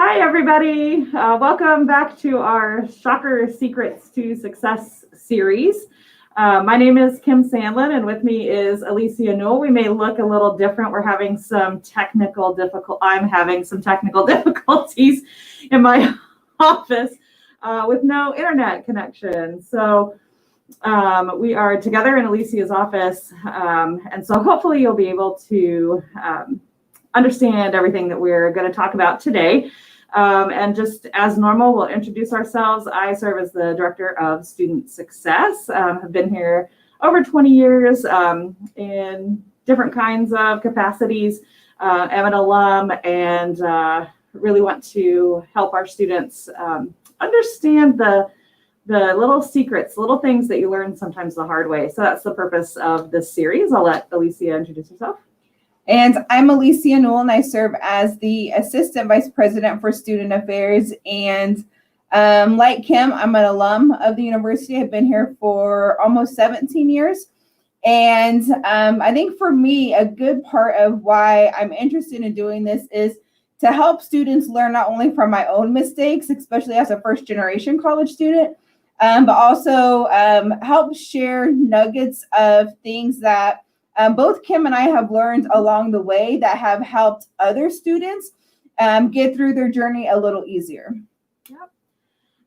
Hi, everybody. Welcome back to our Shocker Secrets to Success series. My name is Kim Sandlin, and with me is Alicia Newell. We may look a little different. I'm having some technical difficulties in my office with no internet connection. So we are together in Alicia's office, and so hopefully you'll be able to understand everything that we're going to talk about today. And just as normal, we'll introduce ourselves. I serve as the Director of Student Success. Have been here over 20 years in different kinds of capacities. I'm an alum and really want to help our students understand the little secrets, little things that you learn sometimes the hard way. So that's the purpose of this series. I'll let Alicia introduce herself. And I'm Alicia Newell, and I serve as the Assistant Vice President for Student Affairs. And like Kim, I'm an alum of the university. I've been here for almost 17 years. And I think for me, a good part of why I'm interested in doing this is to help students learn not only from my own mistakes, especially as a first-generation college student, but also help share nuggets of things that both Kim and I have learned along the way that have helped other students get through their journey a little easier. Yep.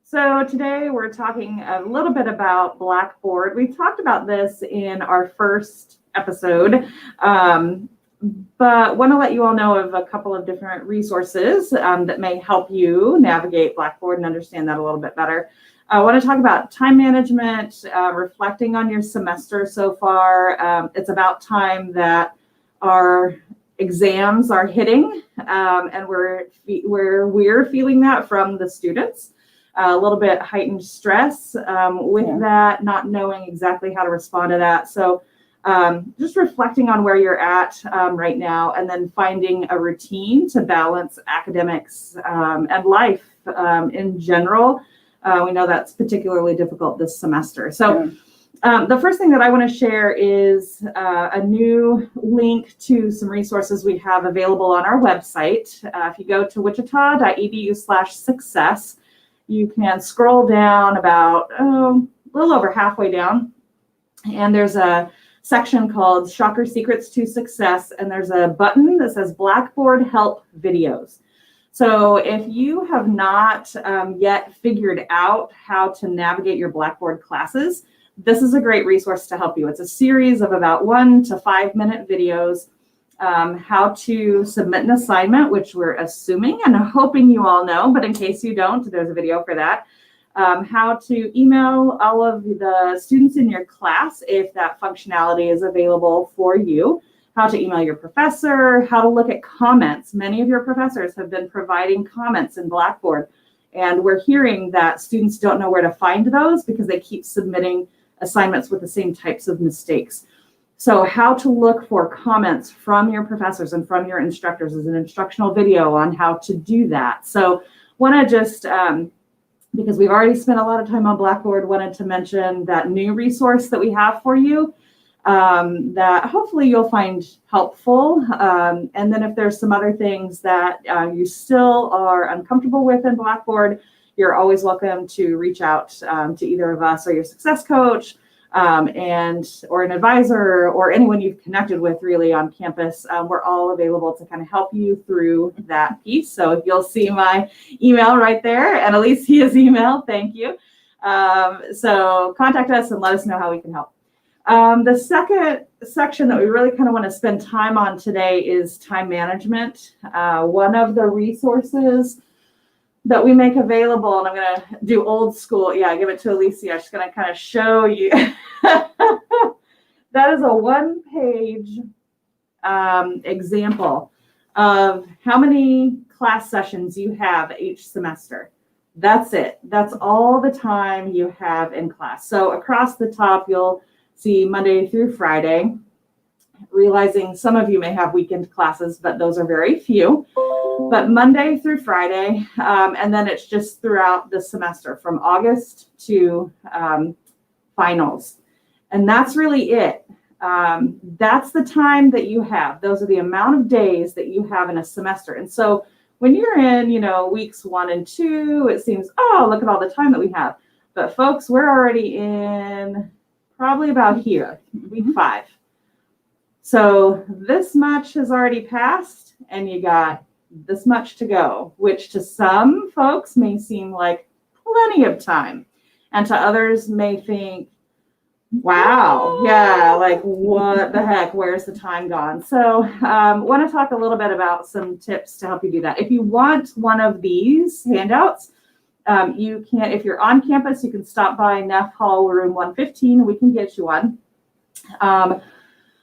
So today we're talking a little bit about Blackboard. We talked about this in our first episode, but want to let you all know of a couple of different resources that may help you navigate Blackboard and understand that a little bit better. I want to talk about time management, reflecting on your semester so far. It's about time that our exams are hitting, and we're feeling that from the students. A little bit heightened stress with that, not knowing exactly how to respond to that. So just reflecting on where you're at right now, and then finding a routine to balance academics and life in general. We know that's particularly difficult this semester. So the first thing that I want to share is a new link to some resources we have available on our website. If you go to wichita.edu/success, you can scroll down about a little over halfway down, and there's a section called Shocker Secrets to Success, and there's a button that says Blackboard Help Videos. So if you have not yet figured out how to navigate your Blackboard classes, this is a great resource to help you. It's a series of about 1 to 5 minute videos, how to submit an assignment, which we're assuming and hoping you all know, but in case you don't, there's a video for that. How to email all of the students in your class if that functionality is available for you. How to email your professor, how to look at comments. Many of your professors have been providing comments in Blackboard, and we're hearing that students don't know where to find those because they keep submitting assignments with the same types of mistakes. So how to look for comments from your professors and from your instructors is an instructional video on how to do that. So want to just, because we've already spent a lot of time on Blackboard, wanted to mention that new resource that we have for you. That hopefully you'll find helpful. And then if there's some other things that you still are uncomfortable with in Blackboard, you're always welcome to reach out to either of us or your success coach or an advisor or anyone you've connected with really on campus. We're all available to kind of help you through that piece. So if you'll see my email right there and Alicia's email, thank you. So contact us and let us know how we can help. The second section that we really kind of want to spend time on today is time management. One of the resources that we make available, and I'm going to do old school. Yeah, give it to Alicia. I'm just going to kind of show you. That is a one-page example of how many class sessions you have each semester. That's it. That's all the time you have in class. So across the top, you'll see Monday through Friday, realizing some of you may have weekend classes, but those are very few. But Monday through Friday, and then it's just throughout the semester from August to finals. And that's really it. That's the time that you have. Those are the amount of days that you have in a semester. And so when you're in, weeks 1 and 2, it seems, oh, look at all the time that we have. But folks, we're already in probably about here, week 5. So this much has already passed, and you got this much to go, which to some folks may seem like plenty of time. And to others may think, wow, yeah, like what the heck, where's the time gone? So want to talk a little bit about some tips to help you do that. If you want one of these handouts, you can, if you're on campus, you can stop by Neff Hall room 115 and we can get you one.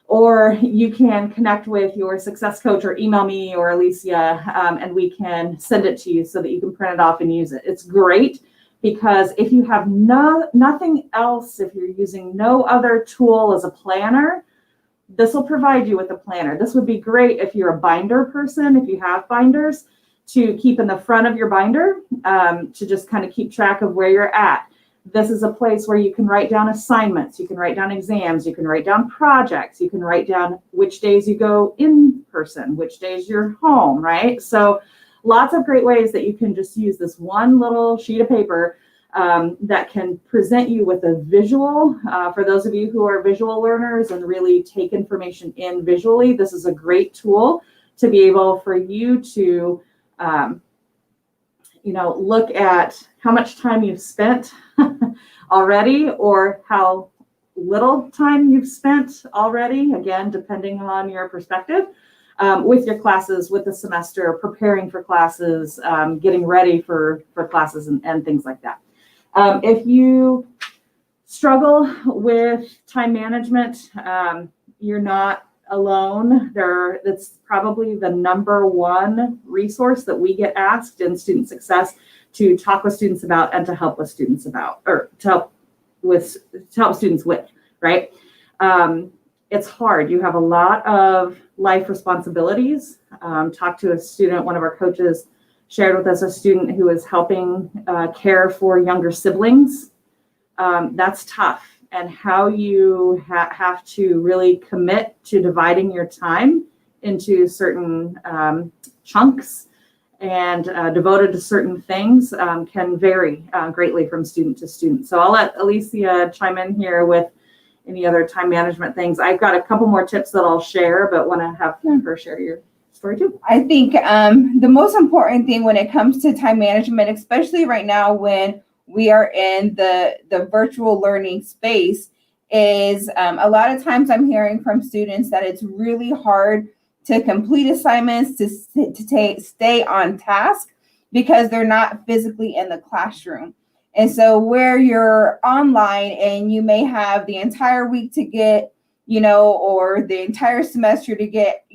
Or you can connect with your success coach or email me or Alicia, and we can send it to you so that you can print it off and use it. It's great because if you have nothing else, if you're using no other tool as a planner, this will provide you with a planner. This would be great if you're a binder person, if you have binders, to keep in the front of your binder, to just kind of keep track of where you're at. This is a place where you can write down assignments, you can write down exams, you can write down projects, you can write down which days you go in person, which days you're home, right? So lots of great ways that you can just use this one little sheet of paper that can present you with a visual. For those of you who are visual learners and really take information in visually, this is a great tool to be able for you to look at how much time you've spent already or how little time you've spent already, again, depending on your perspective, with your classes, with the semester, preparing for classes, getting ready for classes and things like that. If you struggle with time management, you're not alone. That's probably the number one resource that we get asked in student success to talk with students about and to help with students about, or to help students with, right? It's hard. You have a lot of life responsibilities. Talked to a student, one of our coaches shared with us a student who is helping care for younger siblings. That's tough. And how you have to really commit to dividing your time into certain chunks and devoted to certain things can vary greatly from student to student. So I'll let Alicia chime in here with any other time management things. I've got a couple more tips that I'll share, but want to have her share your story too. I think the most important thing when it comes to time management, especially right now when we are in the virtual learning space, is a lot of times I'm hearing from students that it's really hard to complete assignments, to stay on task because they're not physically in the classroom. And so where you're online and you may have the entire week to get, or the entire semester to get,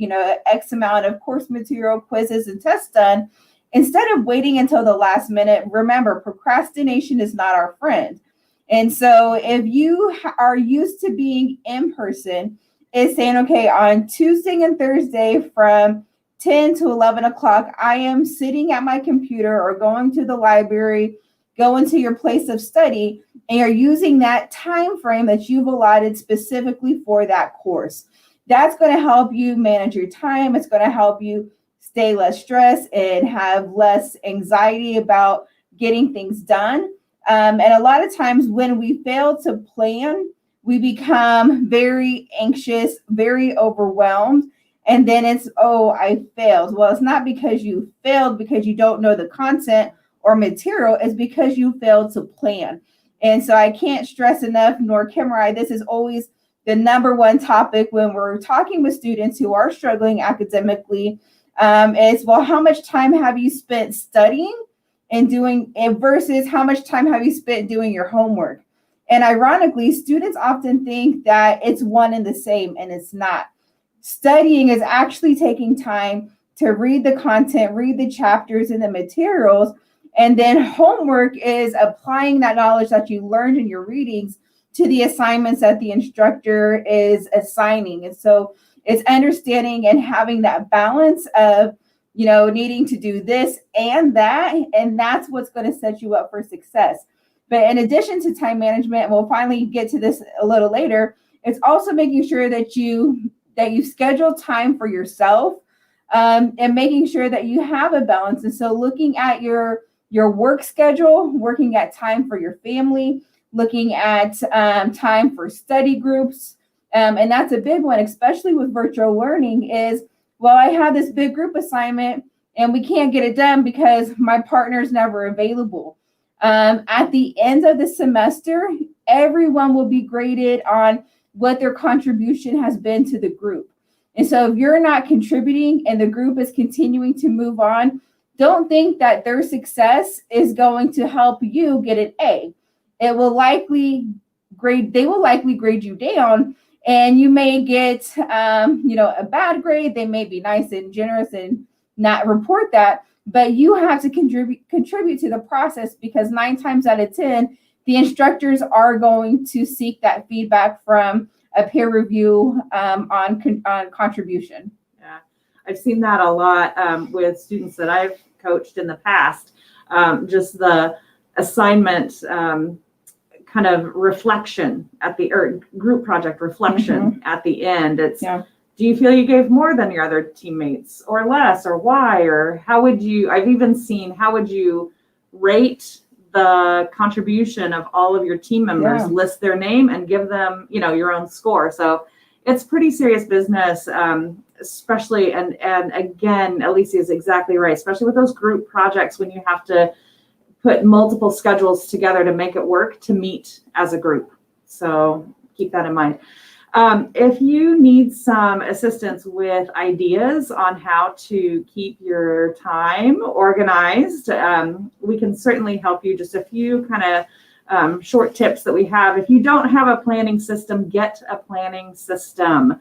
X amount of course material, quizzes, and tests done, instead of waiting until the last minute, remember, procrastination is not our friend. And so if you are used to being in person, it's saying, okay, on Tuesday and Thursday from 10 to 11 o'clock, I am sitting at my computer or going to the library, going to your place of study, and you're using that time frame that you've allotted specifically for that course. That's going to help you manage your time. It's going to help you stay less stressed and have less anxiety about getting things done. And a lot of times when we fail to plan, we become very anxious, very overwhelmed. And then it's, oh, I failed. Well, it's not because you failed because you don't know the content or material. It's because you failed to plan. And so I can't stress enough, nor can I, this is always the number one topic when we're talking with students who are struggling academically, is, well, how much time have you spent studying and doing it versus how much time have you spent doing your homework? And ironically, students often think that it's one and the same, and it's not. Studying is actually taking time to read the content, read the chapters and the materials, and then homework is applying that knowledge that you learned in your readings to the assignments that the instructor is assigning. And so it's understanding and having that balance of, needing to do this and that, and that's what's going to set you up for success. But in addition to time management, and we'll finally get to this a little later, it's also making sure that you schedule time for yourself. and making sure that you have a balance. And so looking at your work schedule, working at time for your family, looking at time for study groups. And that's a big one, especially with virtual learning is, well, I have this big group assignment and we can't get it done because my partner's never available. At the end of the semester, everyone will be graded on what their contribution has been to the group. And so if you're not contributing and the group is continuing to move on, don't think that their success is going to help you get an A. They will likely grade you down, and you may get a bad grade. They may be nice and generous and not report that, but you have to contribute to the process, because 9 times out of 10, the instructors are going to seek that feedback from a peer review on contribution. Yeah, I've seen that a lot with students that I've coached in the past. Just the assignment kind of reflection at the, or group project reflection at the end. It's, do you feel you gave more than your other teammates or less, or why, or how would you, I've even seen, how would you rate the contribution of all of your team members, list their name and give them, your own score. So it's pretty serious business, especially, and again, Alicia is exactly right, especially with those group projects when you have to put multiple schedules together to make it work to meet as a group. So keep that in mind. If you need some assistance with ideas on how to keep your time organized, we can certainly help you. Just a few kind of short tips that we have. If you don't have a planning system, get a planning system.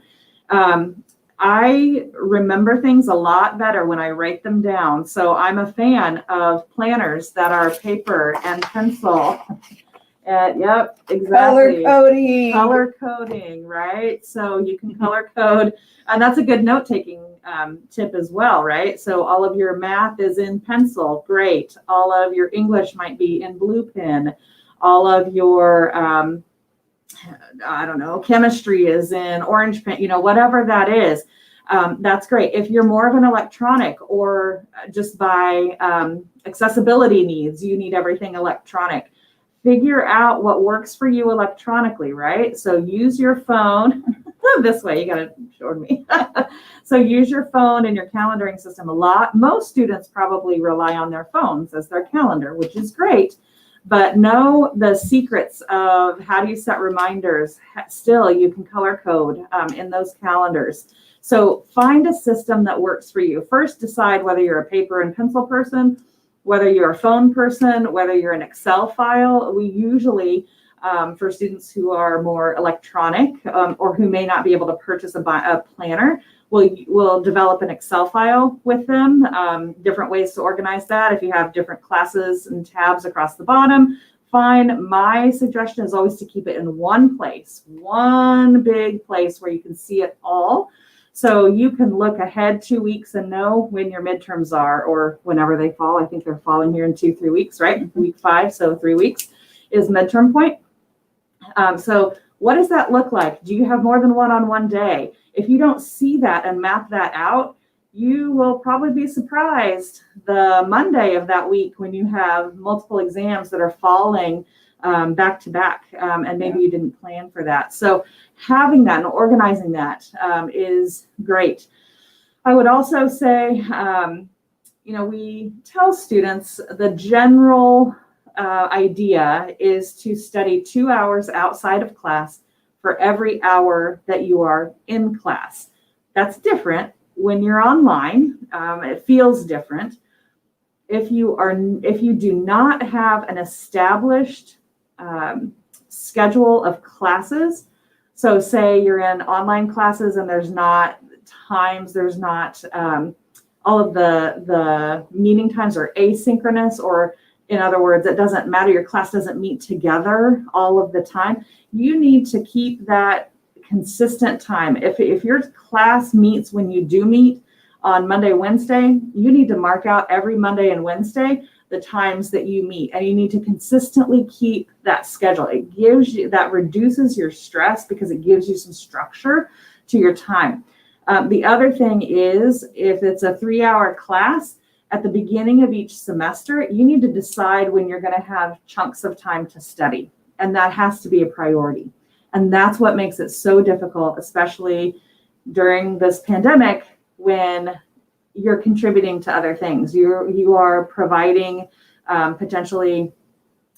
I remember things a lot better when I write them down. So I'm a fan of planners that are paper and pencil. Yep, exactly. Color coding, right? So you can color code, and that's a good note-taking tip as well, right? So all of your math is in pencil, great. All of your English might be in blue pen. All of your, chemistry is in orange pen, whatever that is. That's great. If you're more of an electronic, or just by accessibility needs, you need everything electronic. Figure out what works for you electronically, right? So use your phone this way. You got to show me. So use your phone and your calendaring system a lot. Most students probably rely on their phones as their calendar, which is great. But know the secrets of how do you set reminders. Still, you can color code in those calendars. So find a system that works for you. First, decide whether you're a paper and pencil person, whether you're a phone person, whether you're an Excel file. We usually, for students who are more electronic or who may not be able to purchase a planner, we'll develop an Excel file with them, different ways to organize that. If you have different classes and tabs across the bottom, fine. My suggestion is always to keep it in one place, one big place where you can see it all. So you can look ahead 2 weeks and know when your midterms are, or whenever they fall. I think they're falling here in 2-3 weeks, right? Week 5, so 3 weeks is midterm point. So what does that look like? Do you have more than one on one day? If you don't see that and map that out, you will probably be surprised the Monday of that week when you have multiple exams that are falling back to back, and maybe you didn't plan for that. So having that and organizing that is great. I would also say, we tell students the general idea is to study 2 hours outside of class for every hour that you are in class. That's different when you're online. It feels different. If you do not have an established schedule of classes, so say you're in online classes and there's not times, there's not all of the meeting times are asynchronous, or in other words, it doesn't matter, your class doesn't meet together all of the time. You need to keep that consistent time. If your class meets when you do meet on Monday, Wednesday, you need to mark out every Monday and Wednesday the times that you meet, and you need to consistently keep that schedule. It gives you, that reduces your stress because it gives you some structure to your time. The other thing is, if it's a 3-hour class, at the beginning of each semester, you need to decide when you're going to have chunks of time to study. And that has to be a priority. And that's what makes it so difficult, especially during this pandemic, when you're contributing to other things. You are providing potentially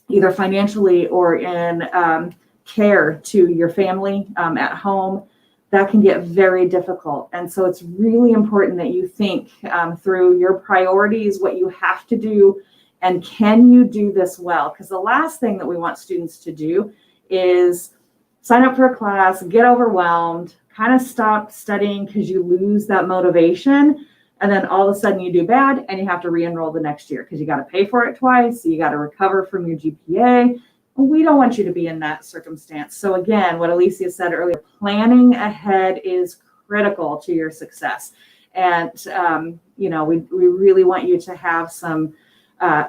either financially or in care to your family at home. That can get very difficult. And so it's really important that you think through your priorities, what you have to do, and can you do this well? Because the last thing that we want students to do is sign up for a class, get overwhelmed, kind of stop studying because you lose that motivation. And then all of a sudden you do bad and you have to re-enroll the next year because you got to pay for it twice. So you got to recover from your GPA. We don't want you to be in that circumstance. So again, what Alicia said earlier, planning ahead is critical to your success. And, we really want you to have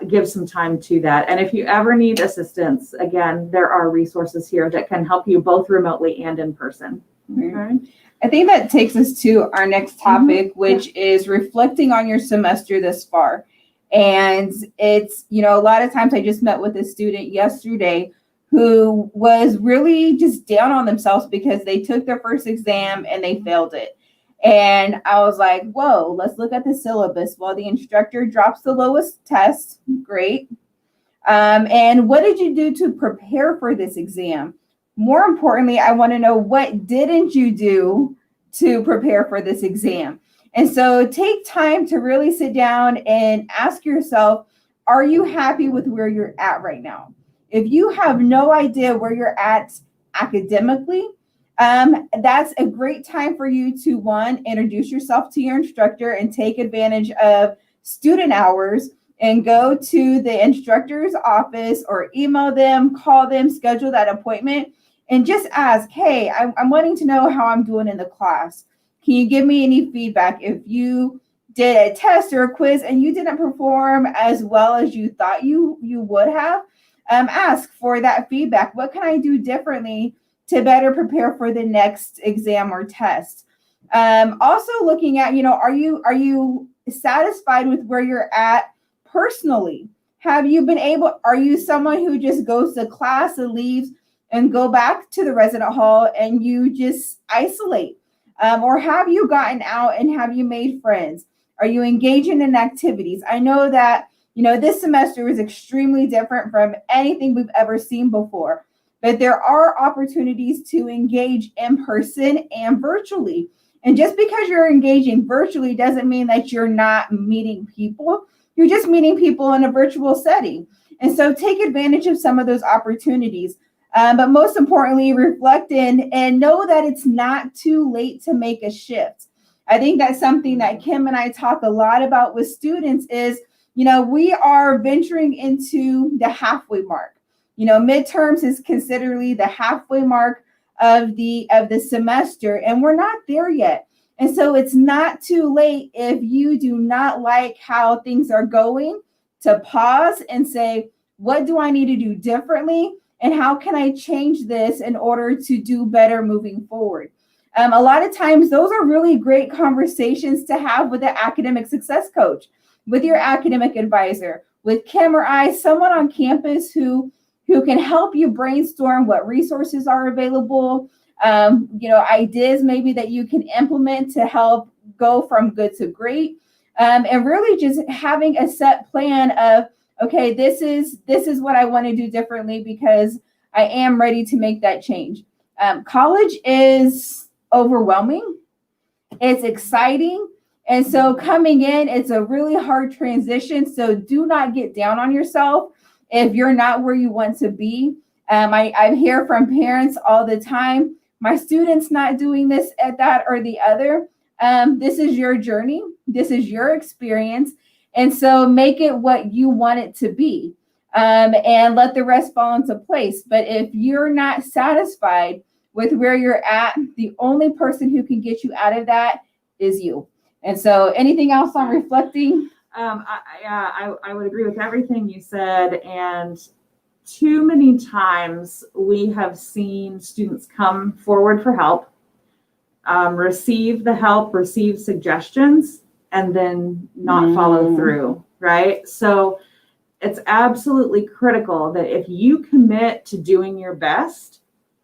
give some time to that. And if you ever need assistance, again, there are resources here that can help you both remotely and in person. Okay. I think that takes us to our next topic, which is reflecting on your semester thus far. And it's, a lot of times I just met with a student yesterday who was really just down on themselves because they took their first exam and they failed it. And I was like, whoa, let's look at the syllabus. Well, the instructor drops the lowest test. Great. And what did you do to prepare for this exam? More importantly, I want to know, what didn't you do to prepare for this exam? And so take time to really sit down and ask yourself, are you happy with where you're at right now? If you have no idea where you're at academically, that's a great time for you to, one, introduce yourself to your instructor and take advantage of student hours and go to the instructor's office or email them, call them, schedule that appointment, and just ask, hey, I'm wanting to know how I'm doing in the class. Can you give me any feedback? If you did a test or a quiz and you didn't perform as well as you thought you would have, ask for that feedback. What can I do differently to better prepare for the next exam or test? Also looking at, are you satisfied with where you're at personally? Are you someone who just goes to class and leaves and go back to the resident hall and you just isolate? Or have you gotten out and have you made friends? Are you engaging in activities? I know that, this semester is extremely different from anything we've ever seen before, but there are opportunities to engage in person and virtually. And just because you're engaging virtually doesn't mean that you're not meeting people. You're just meeting people in a virtual setting. And so take advantage of some of those opportunities. But most importantly, reflect in and know that it's not too late to make a shift. I think that's something that Kim and I talk a lot about with students is, we are venturing into the halfway mark. Midterms is considered the halfway mark of the semester, and we're not there yet. And so it's not too late if you do not like how things are going to pause and say, what do I need to do differently? And how can I change this in order to do better moving forward? A lot of times, those are really great conversations to have with the academic success coach, with your academic advisor, with Kim or I, someone on campus who can help you brainstorm what resources are available, ideas maybe that you can implement to help go from good to great, and really just having a set plan of, okay, this is what I want to do differently because I am ready to make that change. College is overwhelming. It's exciting. And so coming in, it's a really hard transition. So do not get down on yourself if you're not where you want to be. I hear from parents all the time, my student's not doing this at that or the other. This is your journey. This is your experience. And so make it what you want it to be, and let the rest fall into place. But if you're not satisfied with where you're at, the only person who can get you out of that is you. And so anything else on reflecting? I would agree with everything you said. And too many times we have seen students come forward for help receive the help, receive suggestions, and then not follow through, right? So it's absolutely critical that if you commit to doing your best,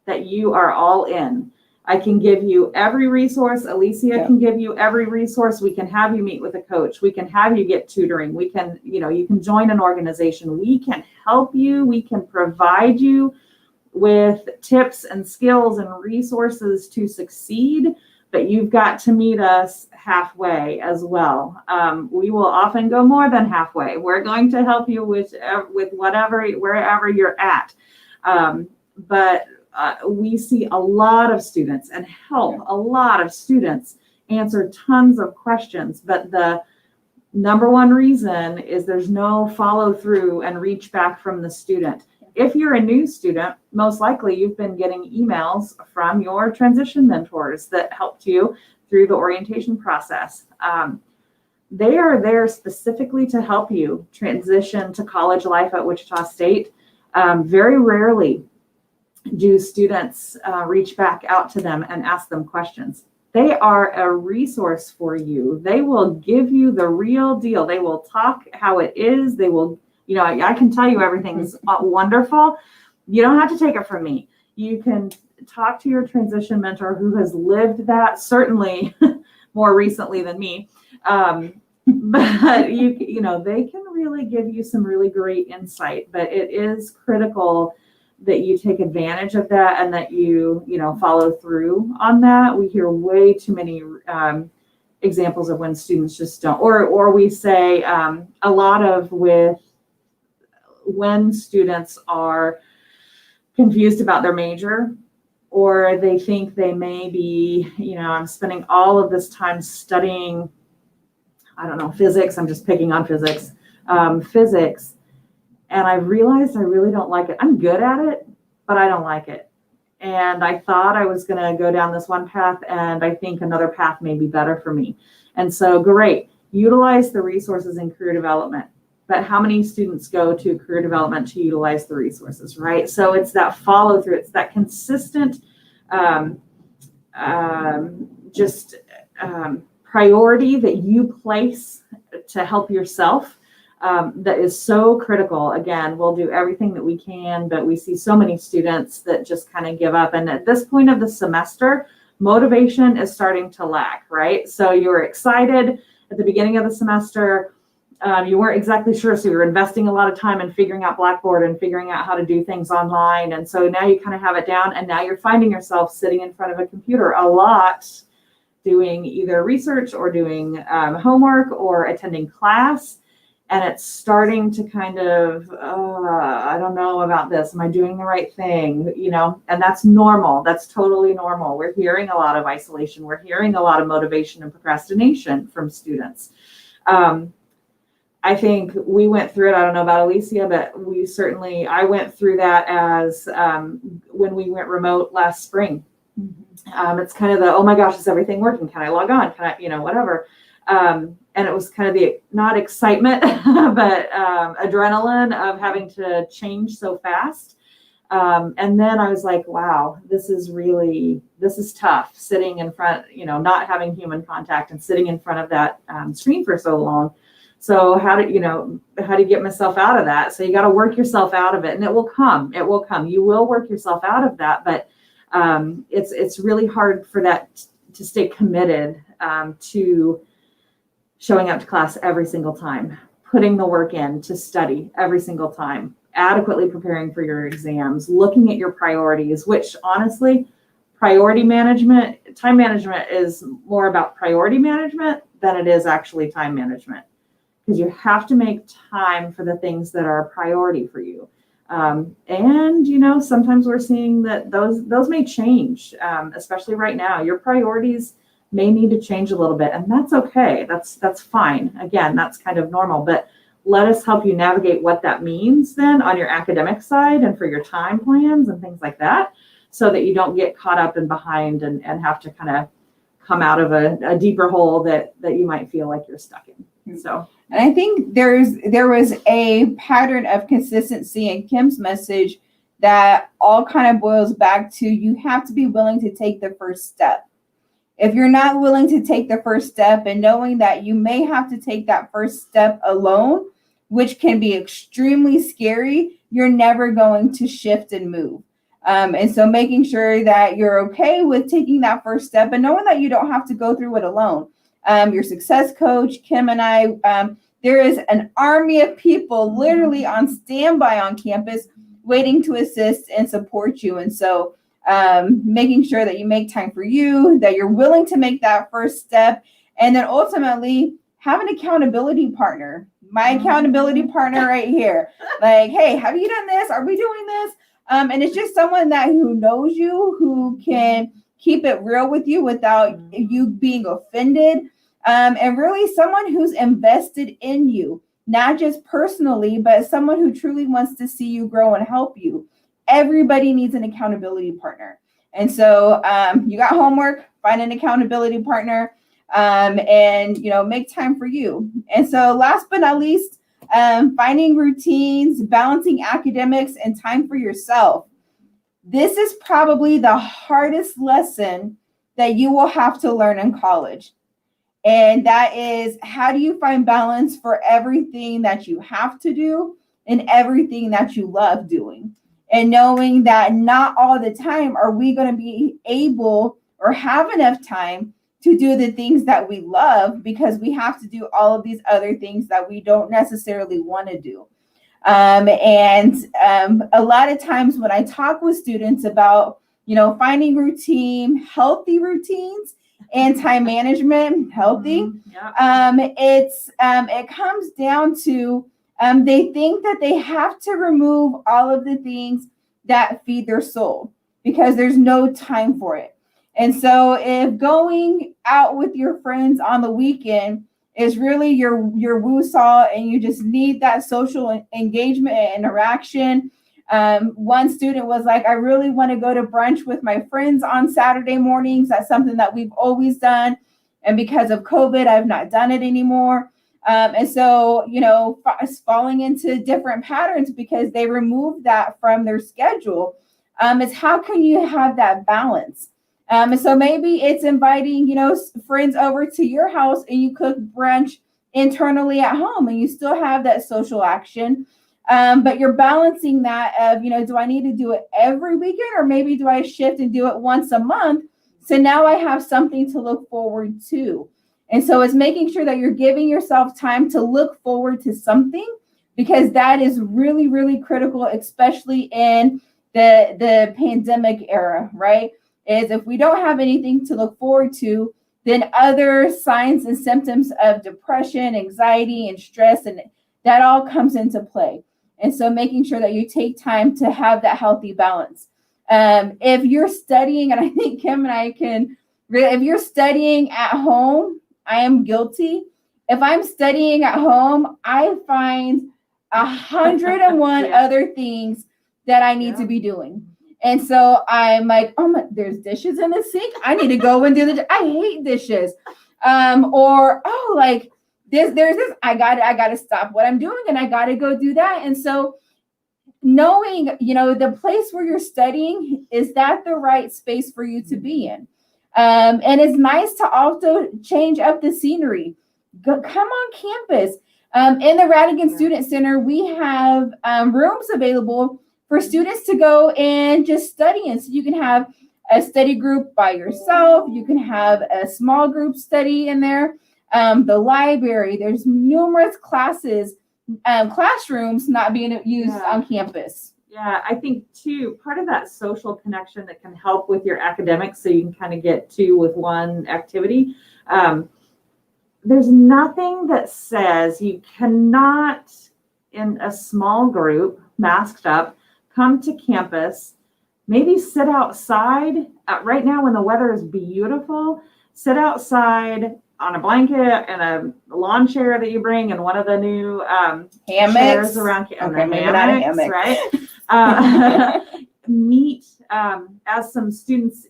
that you are all in. I can give you every resource. Alicia can give you every resource. We can have you meet with a coach. We can have you get tutoring. We can, you can join an organization. We can help you. We can provide you with tips and skills and resources to succeed, but you've got to meet us halfway as well. We will often go more than halfway. We're going to help you with whatever, wherever you're at. But we see a lot of students and help a lot of students answer tons of questions, but the number one reason is there's no follow through and reach back from the student. If you're a new student, most likely you've been getting emails from your transition mentors that helped you through the orientation process. They are there specifically to help you transition to college life at Wichita State. Very rarely do students reach back out to them and ask them questions. They are a resource for you. They will give you the real deal. They will talk how it is. They will, I can tell you everything's wonderful. You don't have to take it from me. You can talk to your transition mentor who has lived that, certainly more recently than me. But they can really give you some really great insight, but it is critical that you take advantage of that and that you follow through on that. We hear way too many examples of when students just don't, or we say a lot of when students are confused about their major, or they think they may be, I'm spending all of this time studying, I don't know, physics. I'm just picking on physics. And I realized I really don't like it. I'm good at it, but I don't like it. And I thought I was going to go down this one path, and I think another path may be better for me. And so, great, utilize the resources in career development. But how many students go to career development to utilize the resources, right? So it's that follow through. It's that consistent priority that you place to help yourself. That is so critical. Again, we'll do everything that we can, but we see so many students that just kind of give up. And at this point of the semester, motivation is starting to lack, right? So you were excited at the beginning of the semester. You weren't exactly sure. So you were investing a lot of time in figuring out Blackboard and figuring out how to do things online. And so now you kind of have it down, and now you're finding yourself sitting in front of a computer a lot, doing either research or doing homework or attending class. And it's starting to kind of, I don't know about this. Am I doing the right thing? And that's normal. That's totally normal. We're hearing a lot of isolation. We're hearing a lot of motivation and procrastination from students. I think we went through it. I don't know about Alicia, but I went through that as when we went remote last spring. It's kind of the, oh my gosh, is everything working? Can I log on? Can I, whatever. And it was kind of the, not excitement, but adrenaline of having to change so fast. And then I was like, wow, this is tough, sitting in front, not having human contact and sitting in front of that screen for so long. So how to get myself out of that? So you got to work yourself out of it, and it will come. You will work yourself out of that, but it's really hard for that to stay committed to showing up to class every single time, putting the work in to study every single time, adequately preparing for your exams, looking at your priorities, which honestly, time management is more about priority management than it is actually time management, because you have to make time for the things that are a priority for you. And sometimes we're seeing that those may change, especially right now. Your priorities may need to change a little bit, and that's okay. That's fine. Again, that's kind of normal, but let us help you navigate what that means then on your academic side and for your time plans and things like that, so that you don't get caught up and behind and have to kind of come out of a deeper hole that you might feel like you're stuck in. So, and I think there was a pattern of consistency in Kim's message that all kind of boils back to, you have to be willing to take the first step. If you're not willing to take the first step, and knowing that you may have to take that first step alone, which can be extremely scary, you're never going to shift and move. And so making sure that you're okay with taking that first step and knowing that you don't have to go through it alone. Your success coach, Kim, and I, there is an army of people literally on standby on campus waiting to assist and support you. And so making sure that you make time for you, that you're willing to make that first step, and then ultimately have an accountability partner. My accountability partner right here. Like, hey, have you done this? Are we doing this? And it's just someone that who knows you, who can keep it real with you without you being offended. And really someone who's invested in you, not just personally, but someone who truly wants to see you grow and help you. Everybody needs an accountability partner. And so you got homework, find an accountability partner, and, you know, make time for you. And so last but not least, finding routines, balancing academics and time for yourself. This is probably the hardest lesson that you will have to learn in college. And that is, how do you find balance for everything that you have to do and everything that you love doing? And knowing that not all the time are we going to be able or have enough time to do the things that we love, because we have to do all of these other things that we don't necessarily want to do. And a lot of times when I talk with students about, you know, finding routine, healthy routines, and time management, healthy, it comes down to they think that they have to remove all of the things that feed their soul because there's no time for it. And so if going out with your friends on the weekend is really your woo-saw and you just need that social engagement and interaction. One student was like, I really want to go to brunch with my friends on Saturday mornings. That's something that we've always done. And because of COVID, I've not done it anymore. And so, you know, falling into different patterns because they removed that from their schedule. Is how can you have that balance? And so maybe it's inviting, you know, friends over to your house and you cook brunch internally at home and you still have that social action. But you're balancing that of, you know, do I need to do it every weekend or maybe do I shift and do it once a month? So now I have something to look forward to. And so it's making sure that you're giving yourself time to look forward to something, because that is really, really critical, especially in the pandemic era, right? Is if we don't have anything to look forward to, then other signs and symptoms of depression, anxiety, and stress, and that all comes into play. And so making sure that you take time to have that healthy balance. If you're studying, and I think Kim and I can, if you're studying at home, I am guilty. If I'm studying at home, I find 101 other things that I need to be doing. And so I'm like, oh my, there's dishes in the sink. I need to go and do I hate dishes. Or, oh, like there's this, I gotta stop what I'm doing and I gotta go do that. And so knowing, you know, the place where you're studying, is that the right space for you to be in? And it's nice to also change up the scenery. Come on campus. In the Radigan Student Center, we have rooms available for students to go and just study in. So you can have a study group by yourself. You can have a small group study in there. The library, there's numerous classes, classrooms not being used on campus. Yeah, I think too, part of that social connection that can help with your academics, so you can kind of get two with one activity. There's nothing that says you cannot, in a small group, masked up, come to campus, maybe sit outside. Right now when the weather is beautiful, sit outside on a blanket and a lawn chair that you bring and one of the new chairs around hammocks, right? Meet as some students,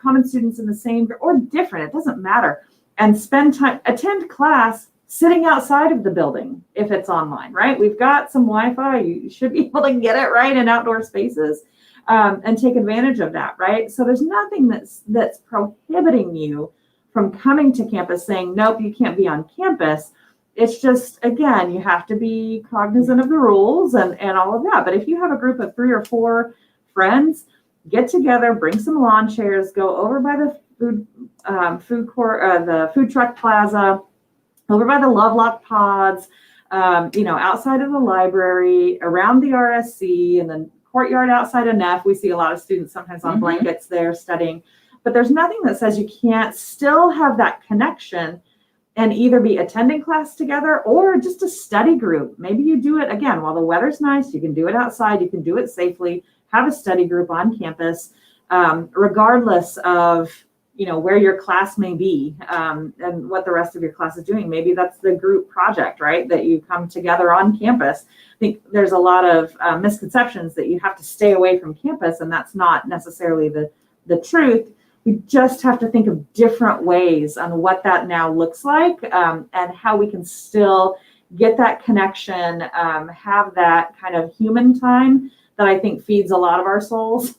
common students in the same or different, it doesn't matter, and spend time, attend class sitting outside of the building if it's online, right? We've got some Wi-Fi. You should be able to get it right in outdoor spaces and take advantage of that, right? So there's nothing that's prohibiting you from coming to campus saying, nope, you can't be on campus. It's just, again, you have to be cognizant of the rules and all of that. But if you have a group of 3 or 4 friends, get together, bring some lawn chairs, go over by the food court, the food truck plaza, over by the Lovelock pods, outside of the library, around the RSC, and then courtyard outside of NEF. We see a lot of students sometimes on blankets there studying. But there's nothing that says you can't still have that connection and either be attending class together or just a study group. Maybe you do it, again, while the weather's nice, you can do it outside, you can do it safely, have a study group on campus, regardless of, where your class may be and what the rest of your class is doing. Maybe that's the group project, right? That you come together on campus. I think there's a lot of misconceptions that you have to stay away from campus, and that's not necessarily the truth. We just have to think of different ways on what that now looks like and how we can still get that connection, have that kind of human time that I think feeds a lot of our souls,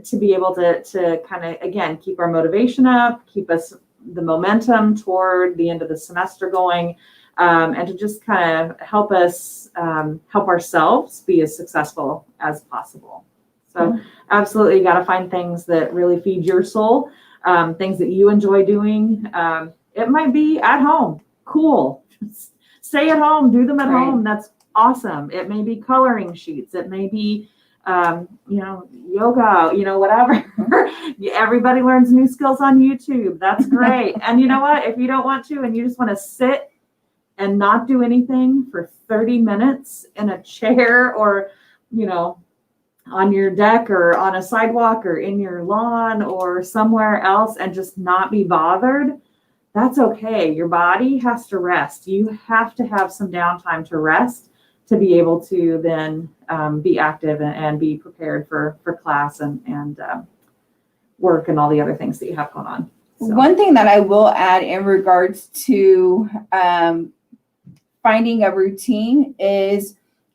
to be able to kind of, again, keep our motivation up, keep us the momentum toward the end of the semester going, and to just kind of help us help ourselves be as successful as possible. So absolutely, you got to find things that really feed your soul, things that you enjoy doing. It might be at home. Cool. Stay at home. Do them at home. That's awesome. It may be coloring sheets. It may be, yoga, whatever. Everybody learns new skills on YouTube. That's great. And you know what? If you don't want to and you just want to sit and not do anything for 30 minutes in a chair or, on your deck or on a sidewalk or in your lawn or somewhere else and just not be bothered, that's okay. Your body has to rest. You have to have some downtime to rest to be able to then be active and be prepared for class and work and all the other things that you have going on. So. One thing that I will add in regards to finding a routine is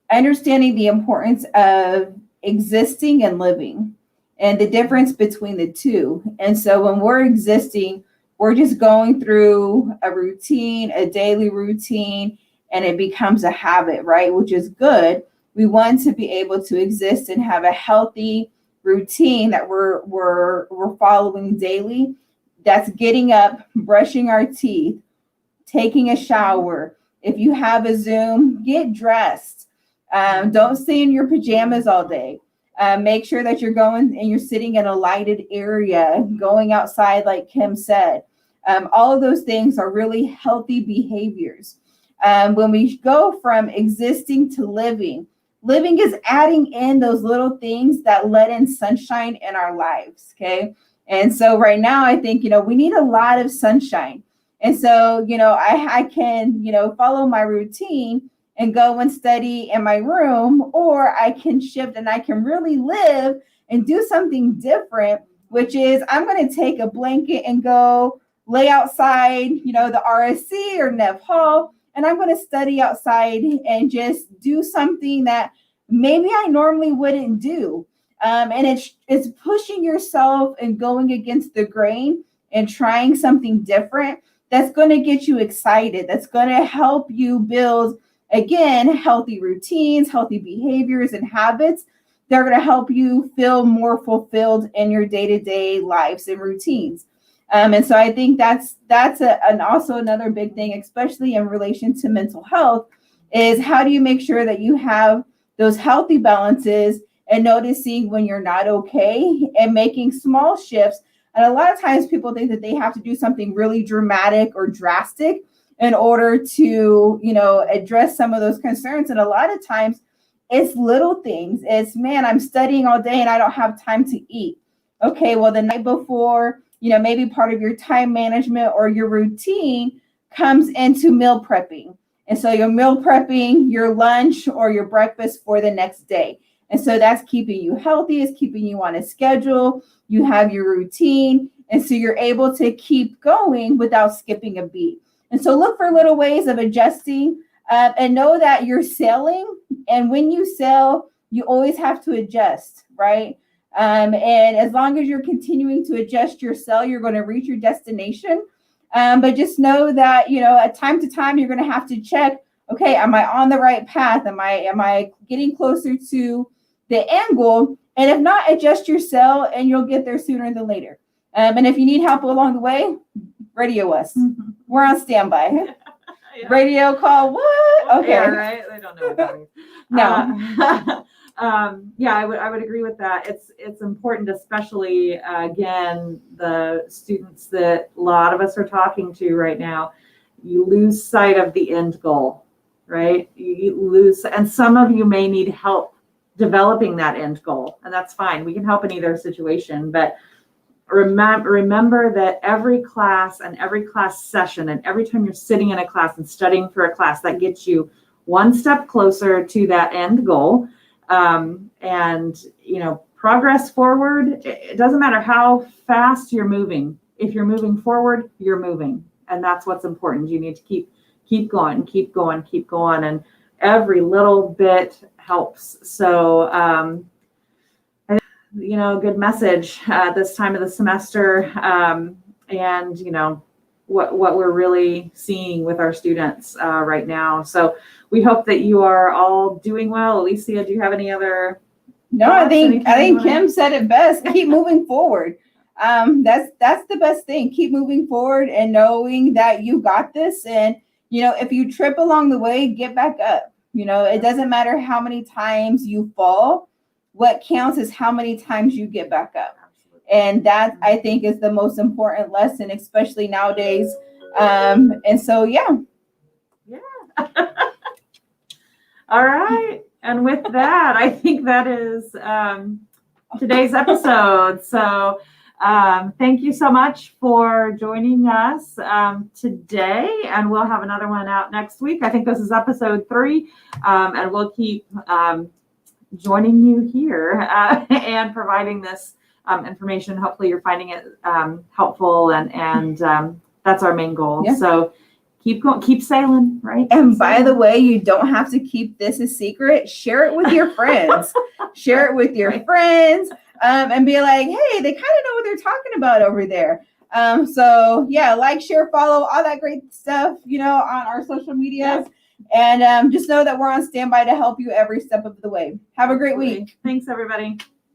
understanding the importance of existing and living and the difference between the two. And so when we're existing, we're just going through a routine, a daily routine, and it becomes a habit, right? Which is good. We want to be able to exist and have a healthy routine that we're following daily. That's getting up, brushing our teeth, taking a shower. If you have a Zoom, get dressed. Don't stay in your pajamas all day. Make sure that you're going and you're sitting in a lighted area, going outside, like Kim said. All of those things are really healthy behaviors. When we go from existing to living is adding in those little things that let in sunshine in our lives. Okay. And so right now, I think, we need a lot of sunshine. And so, I can, follow my routine and go and study in my room, or I can shift and I can really live and do something different, which is I'm going to take a blanket and go lay outside, the RSC or Nev Hall, and I'm going to study outside and just do something that maybe I normally wouldn't do. And it's pushing yourself and going against the grain and trying something different that's going to get you excited. That's going to help you build, again, healthy routines, healthy behaviors and habits that are going to help you feel more fulfilled in your day-to-day lives and routines. And so I think that's also another big thing, especially in relation to mental health, is how do you make sure that you have those healthy balances and noticing when you're not okay and making small shifts. And a lot of times people think that they have to do something really dramatic or drastic in order to, address some of those concerns. And a lot of times it's little things. It's, man, I'm studying all day and I don't have time to eat. Okay, well, the night before, maybe part of your time management or your routine comes into meal prepping. And so you're meal prepping your lunch or your breakfast for the next day. And so that's keeping you healthy, it's keeping you on a schedule. You have your routine. And so you're able to keep going without skipping a beat. And so look for little ways of adjusting and know that you're selling. And when you sell, you always have to adjust, right? And as long as you're continuing to adjust your cell, you're going to reach your destination. But just know that, at time to time, you're going to have to check, okay, am I on the right path? Am I getting closer to the end goal? And if not, adjust your cell and you'll get there sooner than later. And if you need help along the way, radio us. We're on standby. Yeah. Radio call, what? Okay. Yeah, right. They don't know what that means. No. Yeah, I would agree with that. It's important, especially again, the students that a lot of us are talking to right now. You lose sight of the end goal, right? You lose, and some of you may need help developing that end goal, and that's fine. We can help in either situation, but remember that every class and every class session and every time you're sitting in a class and studying for a class, that gets you one step closer to that end goal. And progress forward. It doesn't matter how fast you're moving. If you're moving forward, you're moving, and that's what's important. You need to keep going, and every little bit helps. So good message at this time of the semester, and what we're really seeing with our students right now. So we hope that you are all doing well. Alicia, do you have any other? No, I think Kim said it best. Keep moving forward. That's the best thing. Keep moving forward and knowing that you got this. And if you trip along the way, get back up. It doesn't matter how many times you fall. What counts is how many times you get back up. And that, I think, is the most important lesson, especially nowadays. And so, yeah. All right. And with that, I think that is today's episode. So thank you so much for joining us today. And we'll have another one out next week. I think this is episode 3. And we'll keep joining you here and providing this information. Hopefully you're finding it helpful, and that's our main goal. Yeah. So keep going, keep sailing, right? And by the way, you don't have to keep this a secret. Share it with your friends. Share it with your friends, and be like, hey, they kind of know what they're talking about over there. So yeah, like, share, follow, all that great stuff, on our social medias. And just know that we're on standby to help you every step of the way. Have a great week. Thanks, everybody.